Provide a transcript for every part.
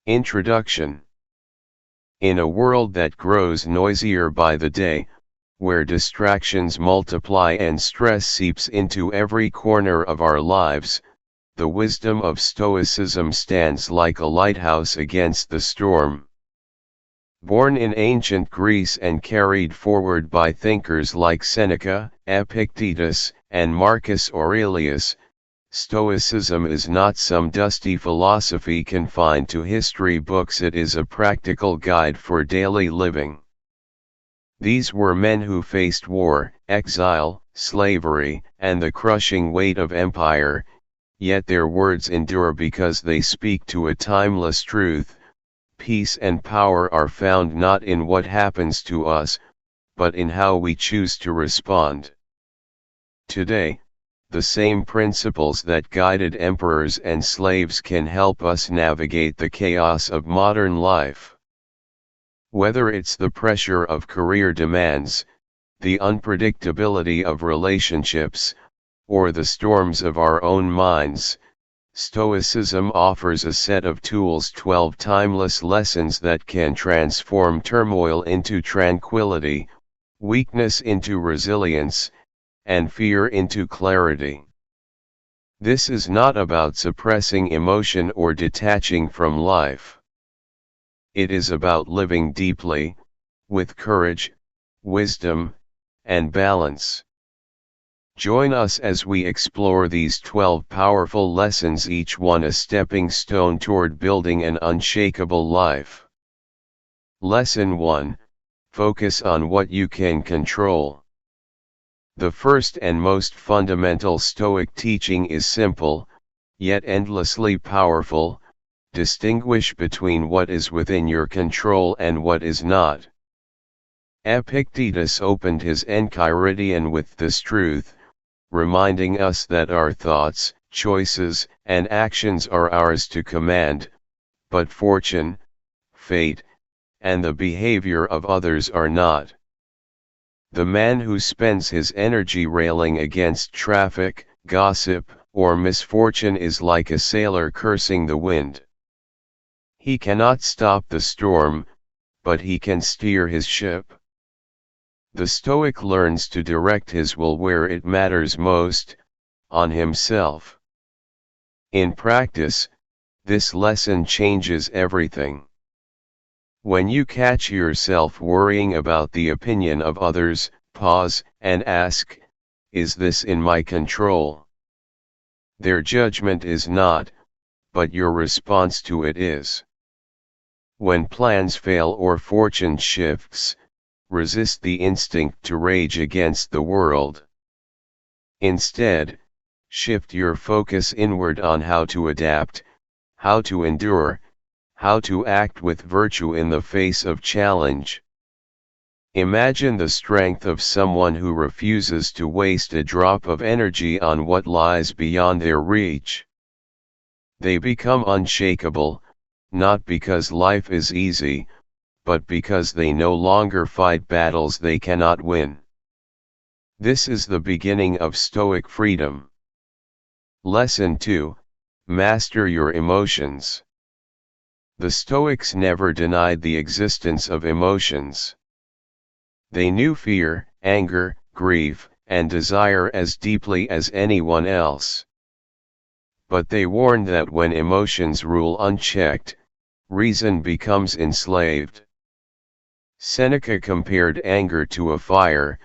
Introduction. In a world that grows noisier by the day, where distractions multiply and stress seeps into every corner of our lives, the wisdom of Stoicism stands like a lighthouse against the storm. Born in ancient Greece and carried forward by thinkers like Seneca, Epictetus, and Marcus Aurelius, Stoicism is not some dusty philosophy confined to history books. It is a practical guide for daily living. These were men who faced war, exile, slavery, and the crushing weight of empire, yet their words endure because they speak to a timeless truth. Peace and power are found not in what happens to us, but in how we choose to respond. Today, the same principles that guided emperors and slaves can help us navigate the chaos of modern life. Whether it's the pressure of career demands, the unpredictability of relationships, or the storms of our own minds, Stoicism offers a set of tools, 12 timeless lessons that can transform turmoil into tranquility, weakness into resilience, and fear into clarity. This is not about suppressing emotion or detaching from life. It is about living deeply, with courage, wisdom, and balance. Join us as we explore these 12 powerful lessons, each one a stepping stone toward building an unshakable life. Lesson 1: Focus on what you can control. The first and most fundamental Stoic teaching is simple, yet endlessly powerful: distinguish between what is within your control and what is not. Epictetus opened his Enchiridion with this truth, reminding us that our thoughts, choices, and actions are ours to command, but fortune, fate, and the behavior of others are not. The man who spends his energy railing against traffic, gossip, or misfortune is like a sailor cursing the wind. He cannot stop the storm, but he can steer his ship. The Stoic learns to direct his will where it matters most, on himself. In practice, this lesson changes everything. When you catch yourself worrying about the opinion of others, pause and ask, is this in my control? Their judgment is not, but your response to it is. When plans fail or fortune shifts, resist the instinct to rage against the world. Instead, shift your focus inward on how to adapt, how to endure, how to act with virtue in the face of challenge. Imagine the strength of someone who refuses to waste a drop of energy on what lies beyond their reach. They become unshakable, not because life is easy, but because they no longer fight battles they cannot win. This is the beginning of Stoic freedom. Lesson 2: Master your emotions. The Stoics never denied the existence of emotions. They knew fear, anger, grief, and desire as deeply as anyone else. But they warned that when emotions rule unchecked, reason becomes enslaved. Seneca compared anger to a fire: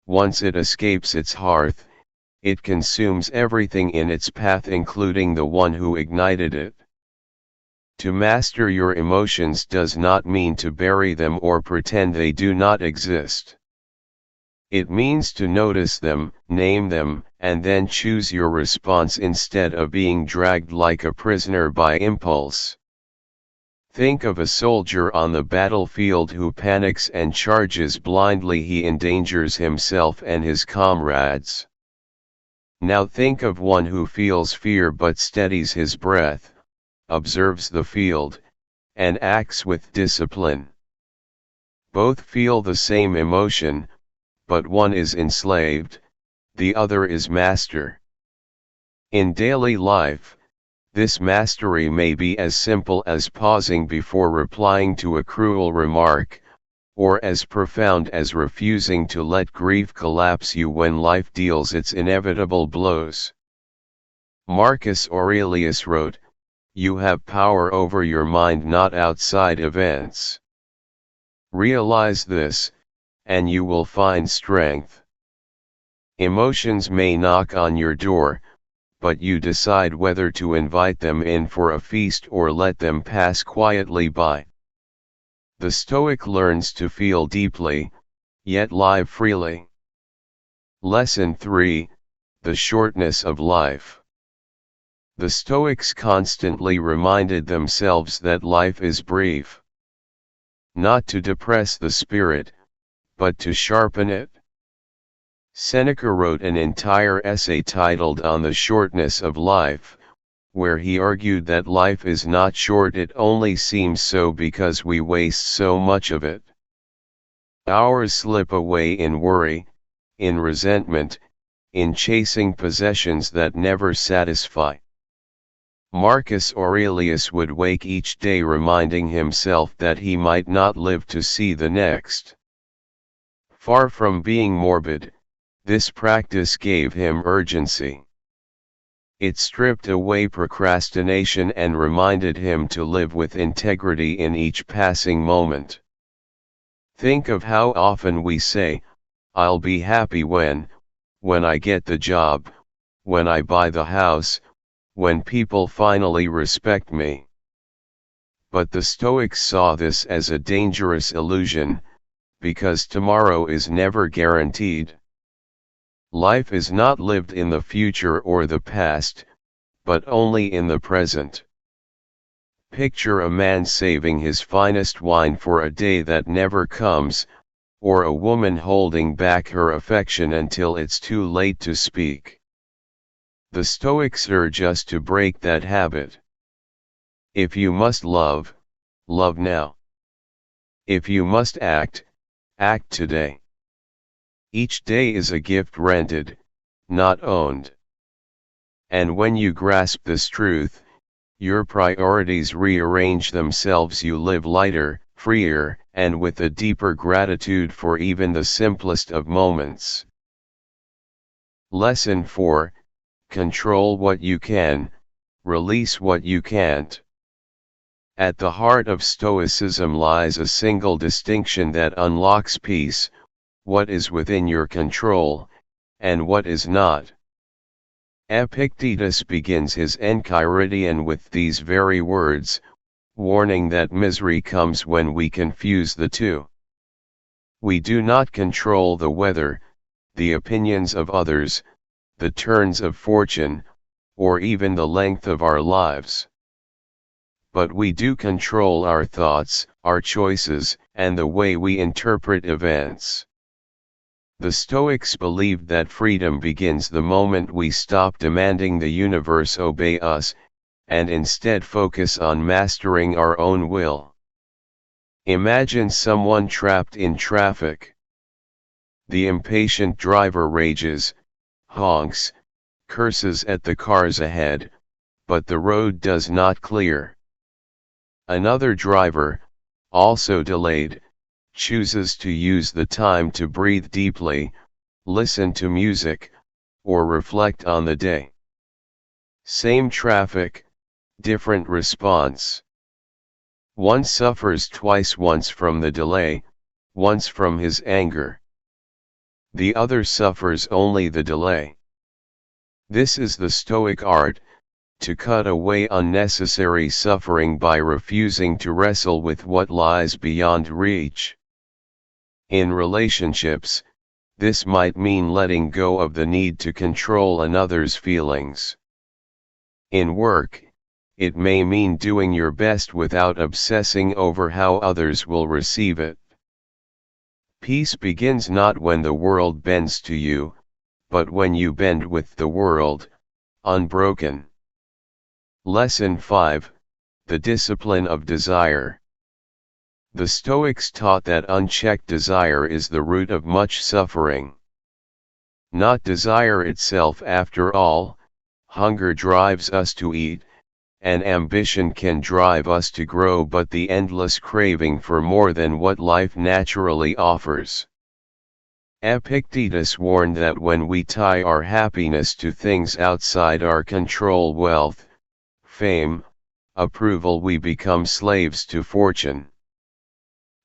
once it escapes its hearth, it consumes everything in its path, including the one who ignited it. To master your emotions does not mean to bury them or pretend they do not exist. It means to notice them, name them, and then choose your response instead of being dragged like a prisoner by impulse. Think of a soldier on the battlefield who panics and charges blindly. He endangers himself and his comrades. Now think of one who feels fear but steadies his breath, observes the field, and acts with discipline. Both feel the same emotion, but one is enslaved, the other is master. In daily life, This mastery may be as simple as pausing before replying to a cruel remark, or as profound as refusing to let grief collapse you when life deals its inevitable blows. Marcus Aurelius wrote, "You have power over your mind, not outside events. Realize this, and you will find strength. Emotions may knock on your door, but you decide whether to invite them in for a feast or let them pass quietly by." The Stoic learns to feel deeply, yet live freely. Lesson 3: The shortness of life. The Stoics constantly reminded themselves that life is brief. Not to depress the spirit, but to sharpen it. Seneca wrote an entire essay titled On the Shortness of Life, where he argued that life is not short, it only seems so because we waste so much of it. Hours slip away in worry, in resentment, in chasing possessions that never satisfy. Marcus Aurelius would wake each day reminding himself that he might not live to see the next. Far from being morbid, this practice gave him urgency. It stripped away procrastination and reminded him to live with integrity in each passing moment. Think of how often we say, "I'll be happy when I get the job, when I buy the house, when people finally respect me." But the Stoics saw this as a dangerous illusion, because tomorrow is never guaranteed. Life is not lived in the future or the past, but only in the present. Picture a man saving his finest wine for a day that never comes, or a woman holding back her affection until it's too late to speak. The Stoics urge us to break that habit. If you must love, love now. If you must act, act today. Each day is a gift rented, not owned. And when you grasp this truth, your priorities rearrange themselves. You live lighter, freer, and with a deeper gratitude for even the simplest of moments. Lesson 4: Control what you can, release what you can't. At the heart of Stoicism lies a single distinction that unlocks peace: what is within your control, and what is not. Epictetus begins his Enchiridion with these very words, warning that misery comes when we confuse the two. We do not control the weather, the opinions of others, the turns of fortune, or even the length of our lives. But we do control our thoughts, our choices, and the way we interpret events. The Stoics believed that freedom begins the moment we stop demanding the universe obey us, and instead focus on mastering our own will. Imagine someone trapped in traffic. The impatient driver rages, honks, curses at the cars ahead, but the road does not clear. Another driver, also delayed, chooses to use the time to breathe deeply, listen to music, or reflect on the day. Same traffic, different response. One suffers twice, once from the delay, once from his anger. The other suffers only the delay. This is the Stoic art: to cut away unnecessary suffering by refusing to wrestle with what lies beyond reach. In relationships, this might mean letting go of the need to control another's feelings. In work, it may mean doing your best without obsessing over how others will receive it. Peace begins not when the world bends to you, but when you bend with the world, unbroken. Lesson 5: The discipline of desire. The Stoics taught that unchecked desire is the root of much suffering. Not desire itself after all. Hunger drives us to eat, and ambition can drive us to grow, but the endless craving for more than what life naturally offers. Epictetus warned that when we tie our happiness to things outside our control, wealth, fame, approval, we become slaves to fortune.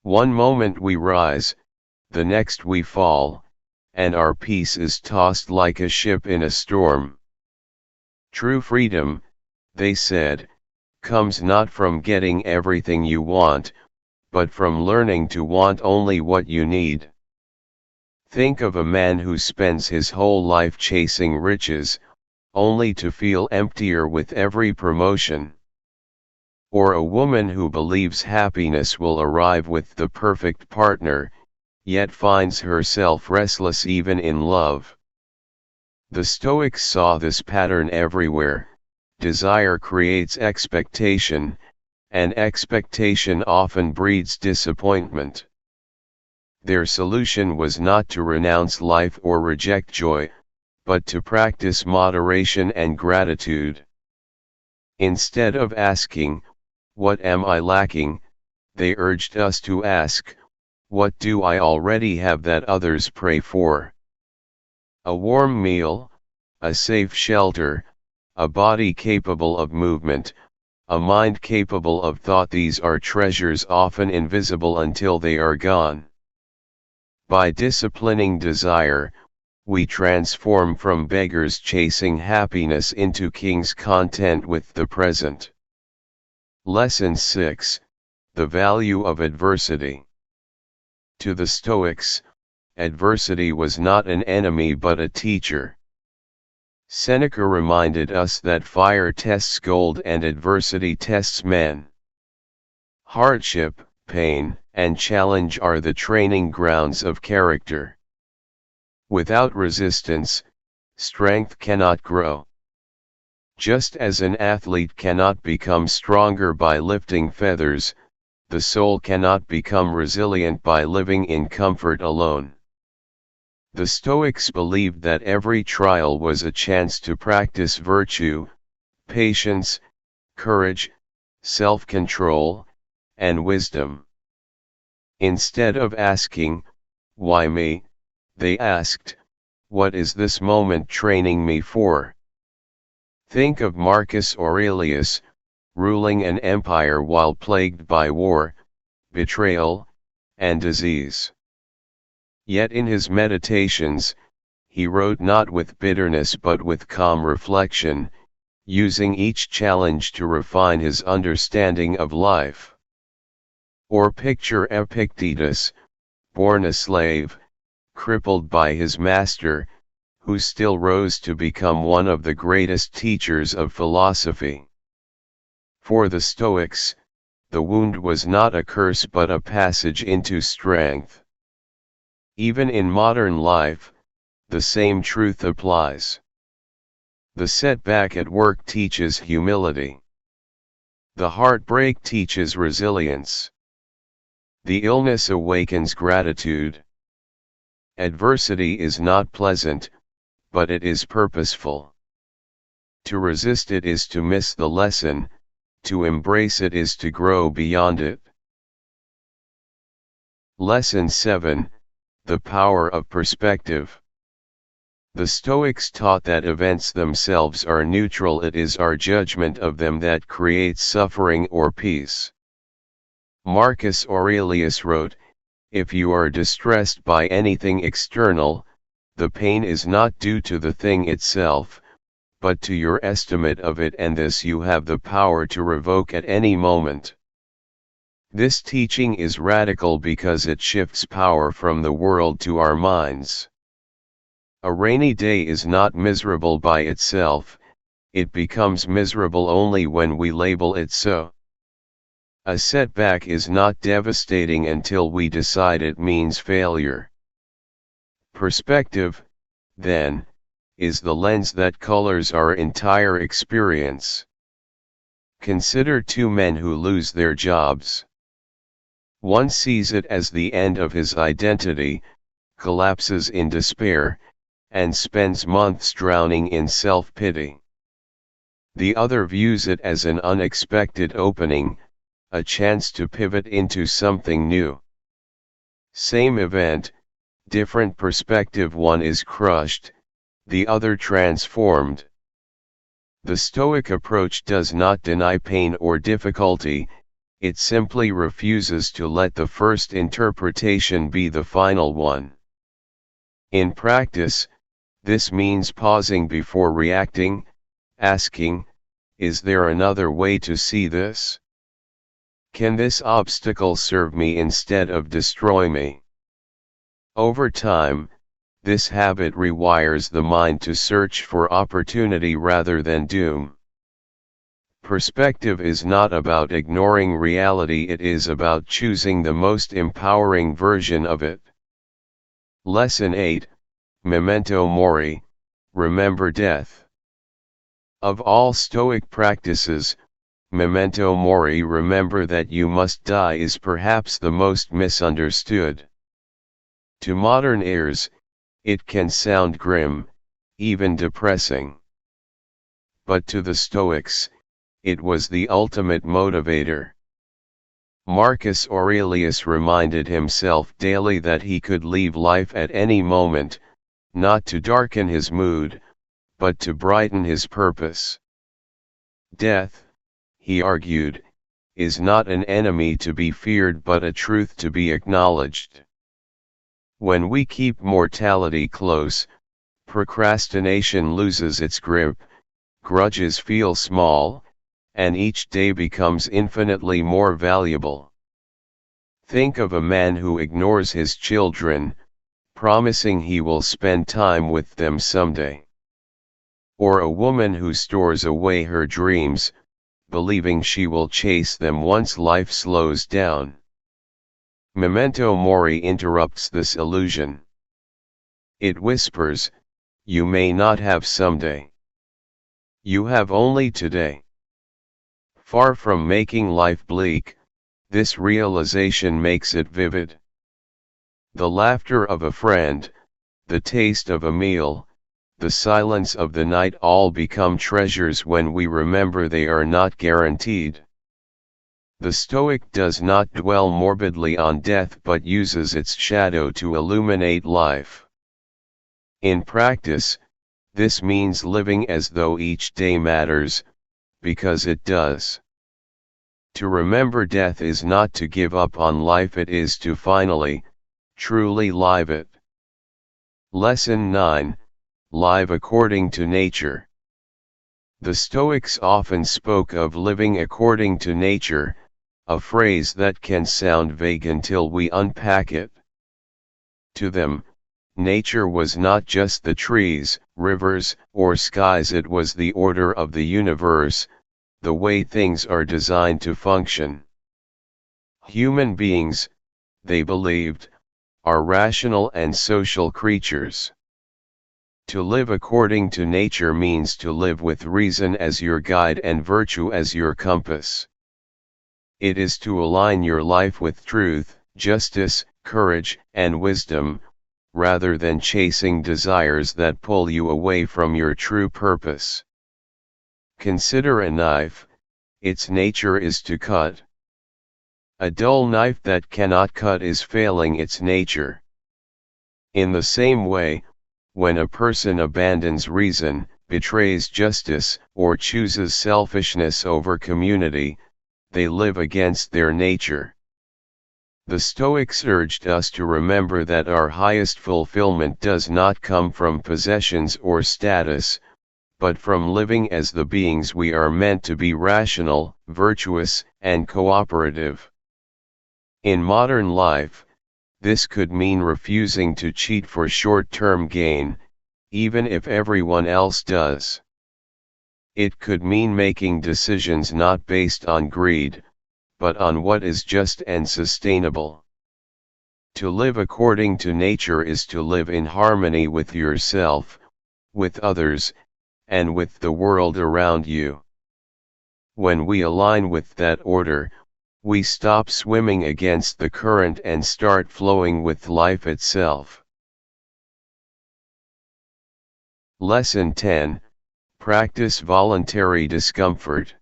One moment we rise, the next we fall, and our peace is tossed like a ship in a storm. True freedom, they said, comes not from getting everything you want, but from learning to want only what you need. Think of a man who spends his whole life chasing riches, only to feel emptier with every promotion. Or a woman who believes happiness will arrive with the perfect partner, yet finds herself restless even in love. The Stoics saw this pattern everywhere. Desire creates expectation, and expectation often breeds disappointment. Their solution was not to renounce life or reject joy, but to practice moderation and gratitude. Instead of asking, "What am I lacking?" they urged us to ask, "What do I already have that others pray for?" A warm meal, a safe shelter, a body capable of movement, a mind capable of thought, these are treasures often invisible until they are gone. By disciplining desire, we transform from beggars chasing happiness into kings content with the present. Lesson 6: The value of adversity. To the Stoics, adversity was not an enemy but a teacher. Seneca reminded us that fire tests gold and adversity tests men. Hardship, pain, and challenge are the training grounds of character. Without resistance, strength cannot grow. Just as an athlete cannot become stronger by lifting feathers, the soul cannot become resilient by living in comfort alone. The Stoics believed that every trial was a chance to practice virtue, patience, courage, self-control, and wisdom. Instead of asking, "Why me?" they asked, "What is this moment training me for?" Think of Marcus Aurelius, ruling an empire while plagued by war, betrayal, and disease. Yet in his meditations, he wrote not with bitterness but with calm reflection, using each challenge to refine his understanding of life. Or picture Epictetus, born a slave, crippled by his master, who still rose to become one of the greatest teachers of philosophy. For the Stoics, the wound was not a curse but a passage into strength. Even in modern life, the same truth applies. The setback at work teaches humility. The heartbreak teaches resilience. The illness awakens gratitude. Adversity is not pleasant, but it is purposeful. To resist it is to miss the lesson, to embrace it is to grow beyond it. Lesson 7: The power of perspective. The Stoics taught that events themselves are neutral, it is our judgment of them that creates suffering or peace. Marcus Aurelius wrote, "If you are distressed by anything external, the pain is not due to the thing itself, but to your estimate of it, and this you have the power to revoke at any moment." This teaching is radical because it shifts power from the world to our minds. A rainy day is not miserable by itself, it becomes miserable only when we label it so. A setback is not devastating until we decide it means failure. Perspective, then, is the lens that colors our entire experience. Consider two men who lose their jobs. One sees it as the end of his identity, collapses in despair, and spends months drowning in self-pity. The other views it as an unexpected opening, a chance to pivot into something new. Same event, different perspective, one is crushed, the other transformed. The Stoic approach does not deny pain or difficulty, it simply refuses to let the first interpretation be the final one. In practice, this means pausing before reacting, asking, is there another way to see this? Can this obstacle serve me instead of destroy me? Over time, this habit rewires the mind to search for opportunity rather than doom. Perspective is not about ignoring reality, it is about choosing the most empowering version of it. Lesson 8, Memento Mori, remember death. Of all Stoic practices, Memento Mori, remember that you must die, is perhaps the most misunderstood. To modern ears, it can sound grim, even depressing. But to the Stoics, it was the ultimate motivator. Marcus Aurelius reminded himself daily that he could leave life at any moment, not to darken his mood, but to brighten his purpose. Death, he argued, is not an enemy to be feared but a truth to be acknowledged. When we keep mortality close, procrastination loses its grip, grudges feel small, and each day becomes infinitely more valuable. Think of a man who ignores his children, promising he will spend time with them someday. Or a woman who stores away her dreams, believing she will chase them once life slows down. Memento Mori interrupts this illusion. It whispers, you may not have someday. You have only today. Far from making life bleak, this realization makes it vivid. The laughter of a friend, the taste of a meal, the silence of the night all become treasures when we remember they are not guaranteed. The Stoic does not dwell morbidly on death but uses its shadow to illuminate life. In practice, this means living as though each day matters, because it does. To remember death is not to give up on life, it is to finally, truly live it. Lesson 9, live according to nature. The Stoics often spoke of living according to nature, a phrase that can sound vague until we unpack it. To them, nature was not just the trees, rivers, or skies, it was the order of the universe, the way things are designed to function. Human beings, they believed, are rational and social creatures. To live according to nature means to live with reason as your guide and virtue as your compass. It is to align your life with truth, justice, courage, and wisdom, rather than chasing desires that pull you away from your true purpose. Consider a knife, its nature is to cut. A dull knife that cannot cut is failing its nature. In the same way, when a person abandons reason, betrays justice, or chooses selfishness over community, they live against their nature. The Stoics urged us to remember that our highest fulfillment does not come from possessions or status, but from living as the beings we are meant to be: rational, virtuous, and cooperative. In modern life, this could mean refusing to cheat for short-term gain, even if everyone else does. It could mean making decisions not based on greed, but on what is just and sustainable. To live according to nature is to live in harmony with yourself, with others, and with the world around you. When we align with that order, we stop swimming against the current and start flowing with life itself. Lesson 10, Practice voluntary discomfort.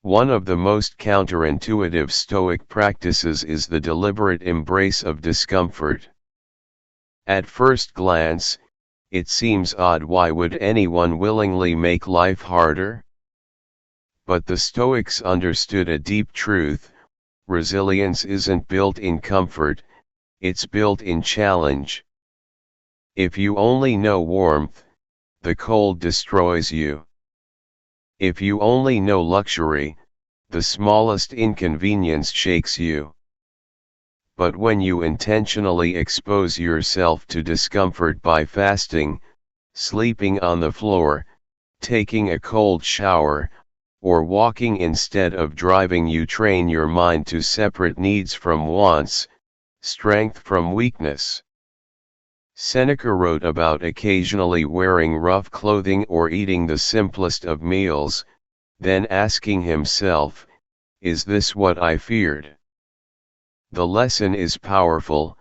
One of the most counterintuitive Stoic practices is the deliberate embrace of discomfort. At first glance, it seems odd. Why would anyone willingly make life harder? But the Stoics understood a deep truth: resilience isn't built in comfort, it's built in challenge. If you only know warmth, the cold destroys you. If you only know luxury, the smallest inconvenience shakes you. But when you intentionally expose yourself to discomfort by fasting, sleeping on the floor, taking a cold shower, or walking instead of driving, you train your mind to separate needs from wants, strength from weakness. Seneca wrote about occasionally wearing rough clothing or eating the simplest of meals, then asking himself, "Is this what I feared?" The lesson is powerful.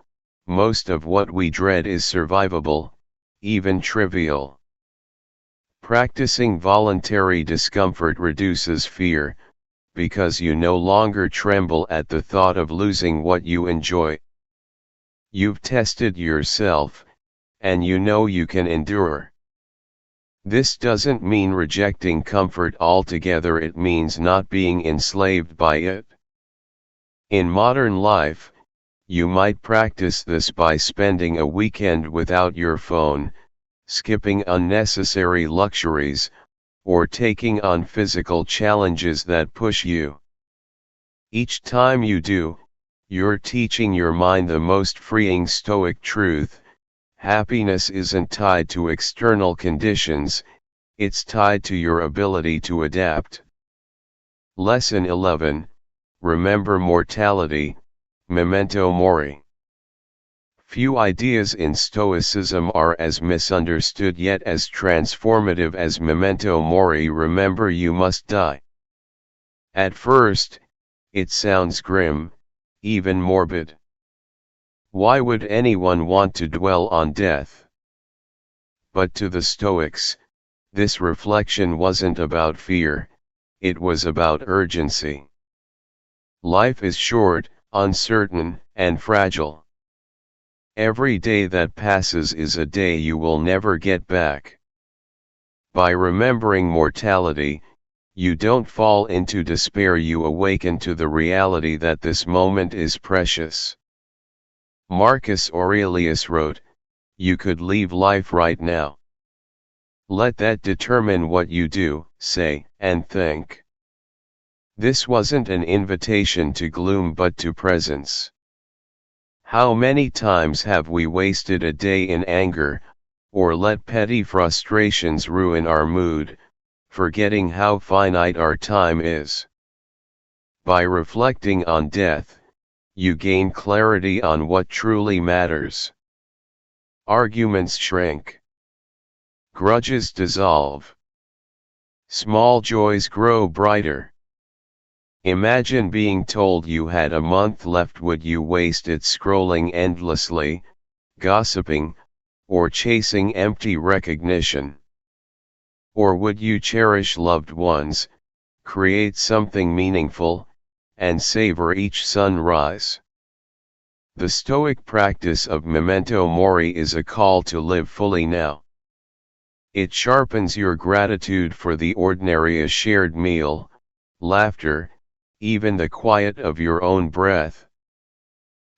Most of what we dread is survivable, even trivial. Practicing voluntary discomfort reduces fear, because you no longer tremble at the thought of losing what you enjoy. You've tested yourself, and you know you can endure. This doesn't mean rejecting comfort altogether, it means not being enslaved by it. In modern life, you might practice this by spending a weekend without your phone, skipping unnecessary luxuries, or taking on physical challenges that push you. Each time you do, you're teaching your mind the most freeing Stoic truth: happiness isn't tied to external conditions, it's tied to your ability to adapt. Lesson 11. Remember mortality, memento mori. Few ideas in Stoicism are as misunderstood yet as transformative as memento mori. Remember, you must die. At first, it sounds grim, even morbid. Why would anyone want to dwell on death? But to the Stoics, this reflection wasn't about fear, it was about urgency. Life is short, uncertain, and fragile. Every day that passes is a day you will never get back. By remembering mortality, you don't fall into despair, you awaken to the reality that this moment is precious. Marcus Aurelius wrote, "You could leave life right now. Let that determine what you do, say, and think." This wasn't an invitation to gloom but to presence. How many times have we wasted a day in anger, or let petty frustrations ruin our mood, forgetting how finite our time is? By reflecting on death, you gain clarity on what truly matters. Arguments shrink. Grudges dissolve. Small joys grow brighter. Imagine being told you had a month left. Would you waste it scrolling endlessly, gossiping, or chasing empty recognition? Or would you cherish loved ones, create something meaningful, and savor each sunrise? The Stoic practice of memento mori is a call to live fully now. It sharpens your gratitude for the ordinary: a shared meal, laughter, even the quiet of your own breath.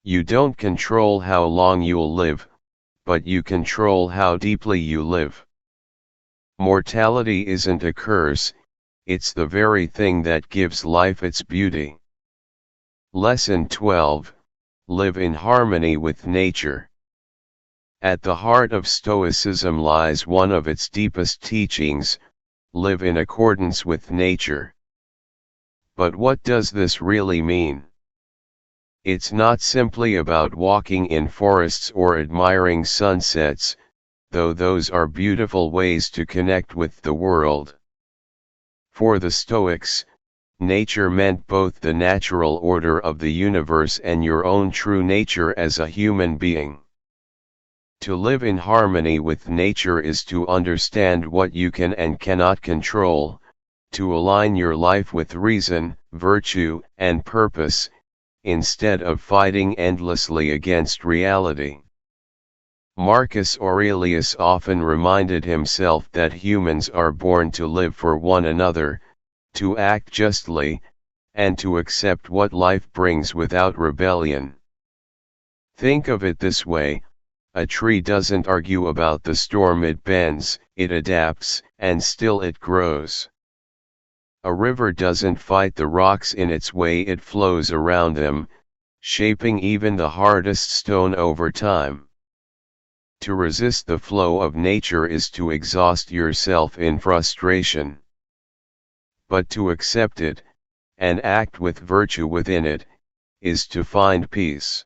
You don't control how long you'll live, but you control how deeply you live. Mortality isn't a curse, it's the very thing that gives life its beauty. Lesson 12. Live in harmony with nature. At the heart of Stoicism lies one of its deepest teachings: live in accordance with nature. But what does this really mean? It's not simply about walking in forests or admiring sunsets, though those are beautiful ways to connect with the world. For the Stoics, nature meant both the natural order of the universe and your own true nature as a human being. To live in harmony with nature is to understand what you can and cannot control, to align your life with reason, virtue, and purpose, instead of fighting endlessly against reality. Marcus Aurelius often reminded himself that humans are born to live for one another, to act justly, and to accept what life brings without rebellion. Think of it this way: a tree doesn't argue about the storm, it bends, it adapts, and still it grows. A river doesn't fight the rocks in its way, it flows around them, shaping even the hardest stone over time. To resist the flow of nature is to exhaust yourself in frustration. But to accept it, and act with virtue within it, is to find peace.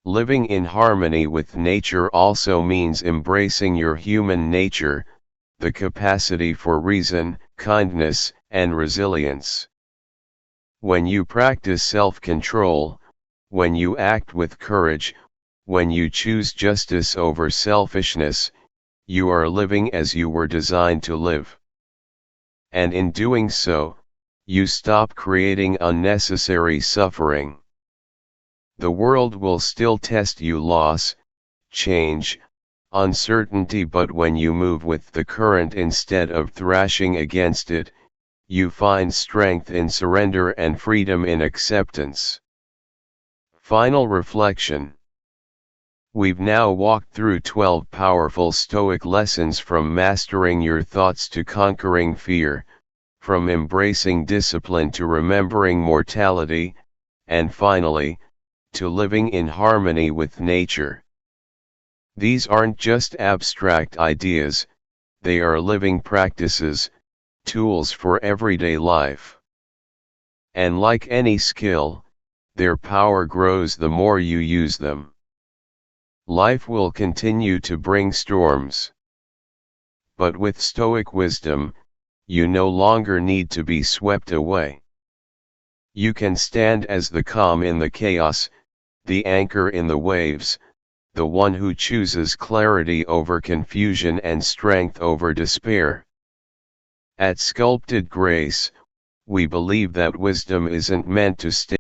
Living in harmony with nature also means embracing your human nature, the capacity for reason, kindness, and resilience. When you practice self-control, when you act with courage, when you choose justice over selfishness, you are living as you were designed to live. And in doing so, you stop creating unnecessary suffering. The world will still test you: loss, change, uncertainty, but when you move with the current instead of thrashing against it, you find strength in surrender and freedom in acceptance. Final reflection. We've now walked through 12 powerful Stoic lessons, from mastering your thoughts to conquering fear, from embracing discipline to remembering mortality, and finally, to living in harmony with nature. These aren't just abstract ideas, they are living practices, tools for everyday life. And like any skill, their power grows the more you use them. Life will continue to bring storms. But with Stoic wisdom, you no longer need to be swept away. You can stand as the calm in the chaos, the anchor in the waves, the one who chooses clarity over confusion and strength over despair. At Sculpted Grace, we believe that wisdom isn't meant to stay